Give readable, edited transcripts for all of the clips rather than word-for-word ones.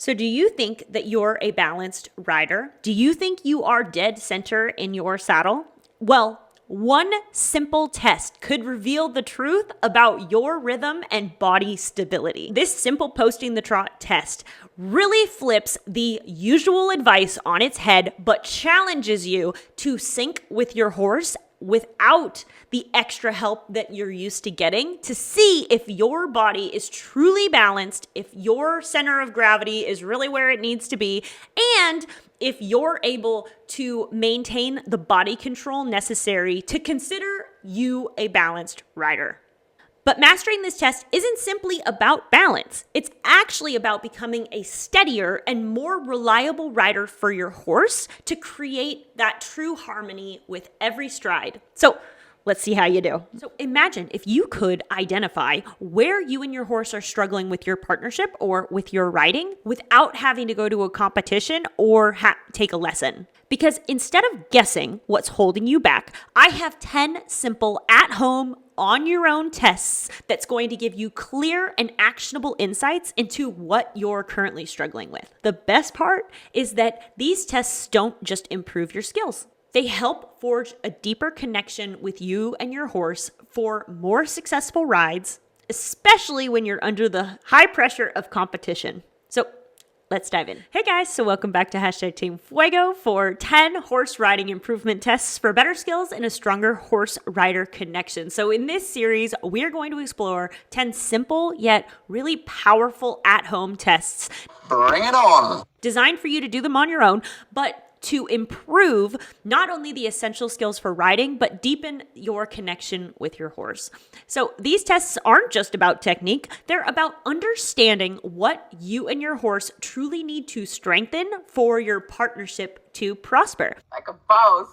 So do you think that you're a balanced rider? Do you think you are dead center in your saddle? Well, one simple test could reveal the truth about your rhythm and body stability. This simple posting the trot test really flips the usual advice on its head, but challenges you to sync with your horse without the extra help that you're used to getting, to see if your body is truly balanced, if your center of gravity is really where it needs to be, and if you're able to maintain the body control necessary to consider you a balanced rider. But mastering this test isn't simply about balance. It's actually about becoming a steadier and more reliable rider for your horse to create that true harmony with every stride. So let's see how you do. So imagine if you could identify where you and your horse are struggling with your partnership or with your riding without having to go to a competition or take a lesson. Because instead of guessing what's holding you back, I have 10 simple at-home, on-your-own tests that's going to give you clear and actionable insights into what you're currently struggling with. The best part is that these tests don't just improve your skills. They help forge a deeper connection with you and your horse for more successful rides, especially when you're under the high pressure of competition. So let's dive in. Hey guys, so welcome back to Team Fuego for 10 horse riding improvement tests for better skills and a stronger horse-rider connection. So in this series, we are going to explore 10 simple yet really powerful at-home tests. Bring it on! Designed for you to do them on your own, but to improve not only the essential skills for riding, but deepen your connection with your horse. So these tests aren't just about technique, they're about understanding what you and your horse truly need to strengthen for your partnership to prosper. Like a boss.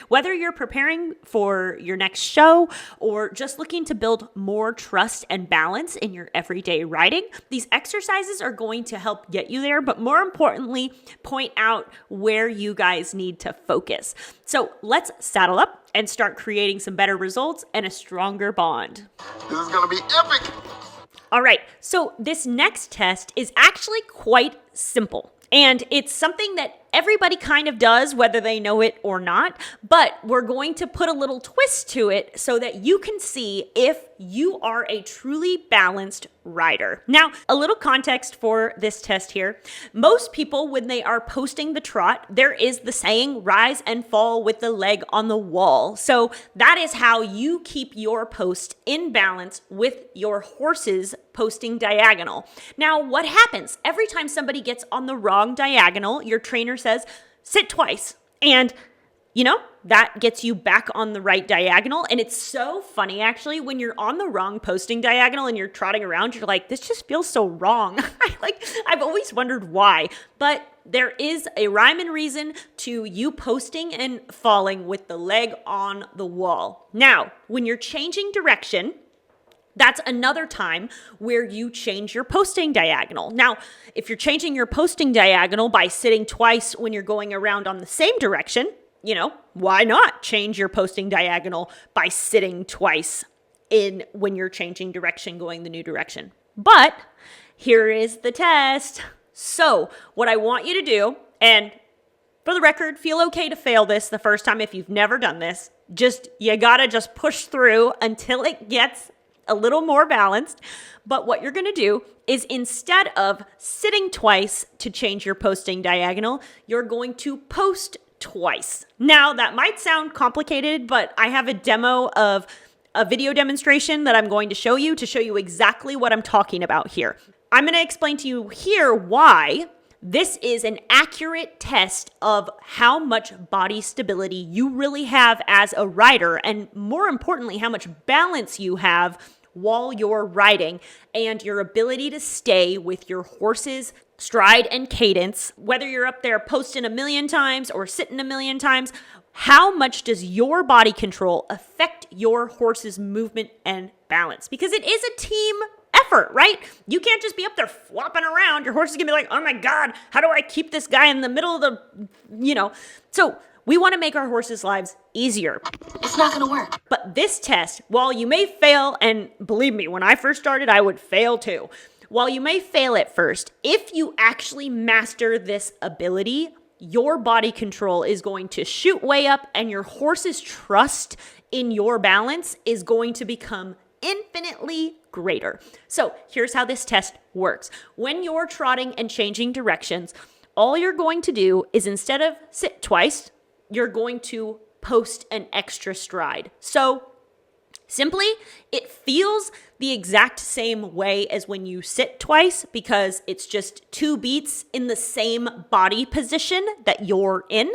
Whether you're preparing for your next show or just looking to build more trust and balance in your everyday riding, these exercises are going to help get you there, but more importantly, point out where you guys need to focus. So let's saddle up and start creating some better results and a stronger bond. This is going to be epic. All right, so this next test is actually quite simple. And it's something that everybody kind of does, whether they know it or not, but we're going to put a little twist to it so that you can see if you are a truly balanced rider. Now, a little context for this test here. Most people, when they are posting the trot, there is the saying, rise and fall with the leg on the wall. So that is how you keep your post in balance with your horse's posting diagonal. Now, what happens? Every time somebody gets on the wrong diagonal, your trainer says, sit twice. And that gets you back on the right diagonal. And it's so funny, actually, when you're on the wrong posting diagonal and you're trotting around, you're like, this just feels so wrong. I've always wondered why. But there is a rhyme and reason to you posting and falling with the leg on the wall. Now, when you're changing direction, that's another time where you change your posting diagonal. Now, if you're changing your posting diagonal by sitting twice when you're going around on the same direction, why not change your posting diagonal by sitting twice when you're changing direction, going the new direction? But here is the test. So what I want you to do, and for the record, feel okay to fail this the first time if you've never done this. You gotta just push through until it gets a little more balanced. But what you're going to do is, instead of sitting twice to change your posting diagonal, you're going to post twice. Now, that might sound complicated, but I have a demo of a video demonstration that I'm going to show you exactly what I'm talking about here. I'm going to explain to you here why this is an accurate test of how much body stability you really have as a rider, and more importantly, how much balance you have while you're riding and your ability to stay with your horse's stride and cadence. Whether you're up there posting 1,000,000 times or sitting 1,000,000 times, how much does your body control affect your horse's movement and balance? Because it is a team effort, right? You can't just be up there flopping around. Your horse is gonna be like, oh my God, how do I keep this guy in the middle of the, So we want to make our horses' lives easier. It's not going to work. But this test, while you may fail, and believe me, when I first started, I would fail too. while you may fail at first, if you actually master this ability, your body control is going to shoot way up and your horse's trust in your balance is going to become infinitely greater. So here's how this test works. When you're trotting and changing directions, all you're going to do is instead of sit twice, you're going to post an extra stride. So simply, it feels the exact same way as when you sit twice because it's just 2 beats in the same body position that you're in.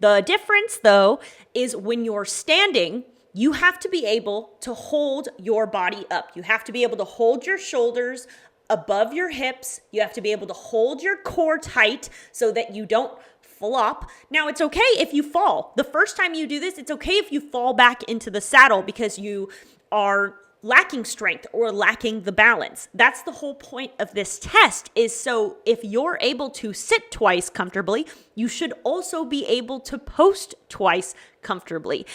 The difference, though, is when you're standing, you have to be able to hold your body up. You have to be able to hold your shoulders above your hips. You have to be able to hold your core tight so that you don't flop. Now, it's okay if you fall. The first time you do this, it's okay if you fall back into the saddle because you are lacking strength or lacking the balance. That's the whole point of this test is so if you're able to sit twice comfortably, you should also be able to post twice comfortably.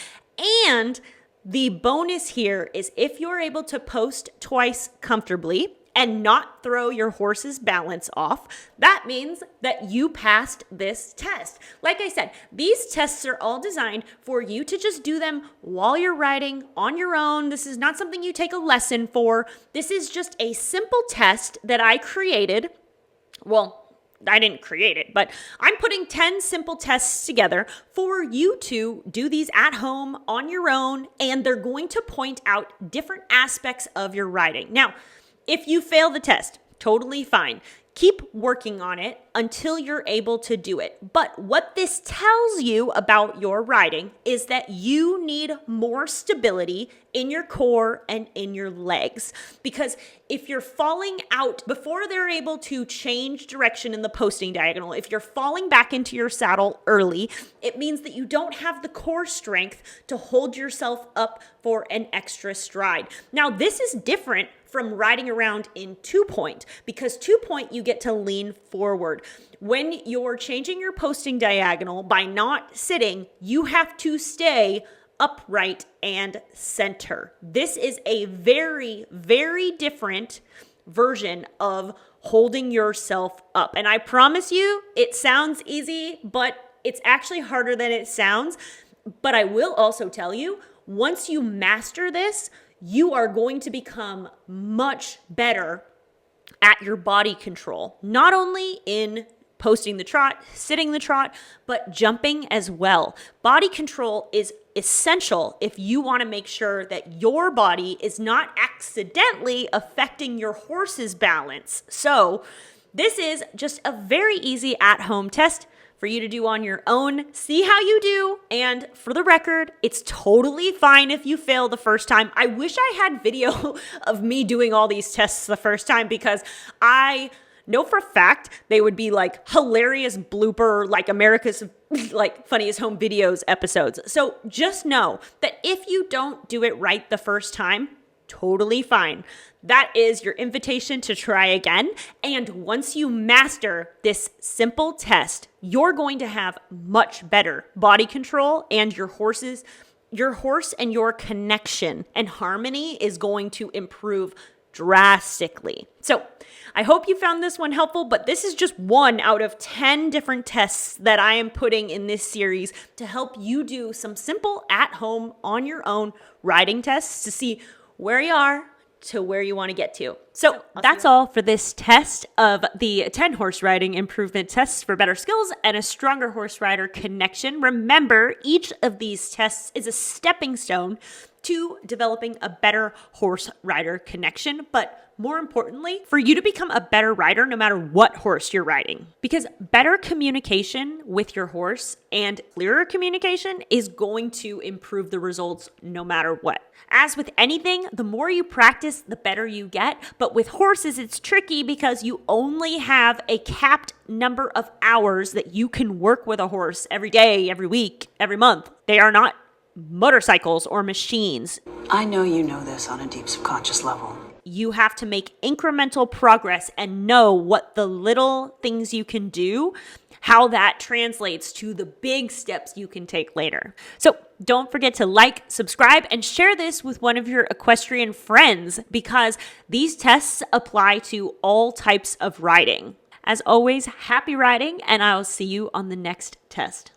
And the bonus here is if you're able to post twice comfortably and not throw your horse's balance off, that means that you passed this test. Like I said, these tests are all designed for you to just do them while you're riding on your own. This is not something you take a lesson for. This is just a simple test that I created. Well, I didn't create it, but I'm putting 10 simple tests together for you to do these at home on your own, and they're going to point out different aspects of your riding. Now, if you fail the test, totally fine. Keep working on it until you're able to do it. But what this tells you about your riding is that you need more stability in your core and in your legs. Because if you're falling out before they're able to change direction in the posting diagonal, if you're falling back into your saddle early, it means that you don't have the core strength to hold yourself up for an extra stride. Now, this is different from riding around in 2-point, because 2-point you get to lean forward. When you're changing your posting diagonal by not sitting, you have to stay upright and center. This is a very, very different version of holding yourself up. And I promise you, it sounds easy, but it's actually harder than it sounds. But I will also tell you, once you master this, you are going to become much better at your body control, not only in posting the trot, sitting the trot, but jumping as well. Body control is essential if you want to make sure that your body is not accidentally affecting your horse's balance. So this is just a very easy at-home test for you to do on your own, see how you do, and for the record, it's totally fine if you fail the first time. I wish I had video of me doing all these tests the first time because I know for a fact they would be like hilarious blooper, like America's like funniest home videos episodes. So just know that if you don't do it right the first time, totally fine. That is your invitation to try again. And once you master this simple test, you're going to have much better body control, and your horse and your connection and harmony is going to improve drastically. So I hope you found this one helpful, but this is just one out of 10 different tests that I am putting in this series to help you do some simple at home on your own riding tests to see where you are to where you want to get to. So that's all for this test of the 10 horse riding improvement tests for better skills and a stronger horse rider connection. Remember, each of these tests is a stepping stone to developing a better horse rider connection, but more importantly, for you to become a better rider no matter what horse you're riding. Because better communication with your horse and clearer communication is going to improve the results no matter what. As with anything, the more you practice, the better you get. But with horses, it's tricky because you only have a capped number of hours that you can work with a horse every day, every week, every month. They are not motorcycles or machines. I know you know this on a deep subconscious level. you have to make incremental progress and know what the little things you can do, how that translates to the big steps you can take later. So don't forget to like, subscribe, and share this with one of your equestrian friends because these tests apply to all types of riding. As always, happy riding, and I'll see you on the next test.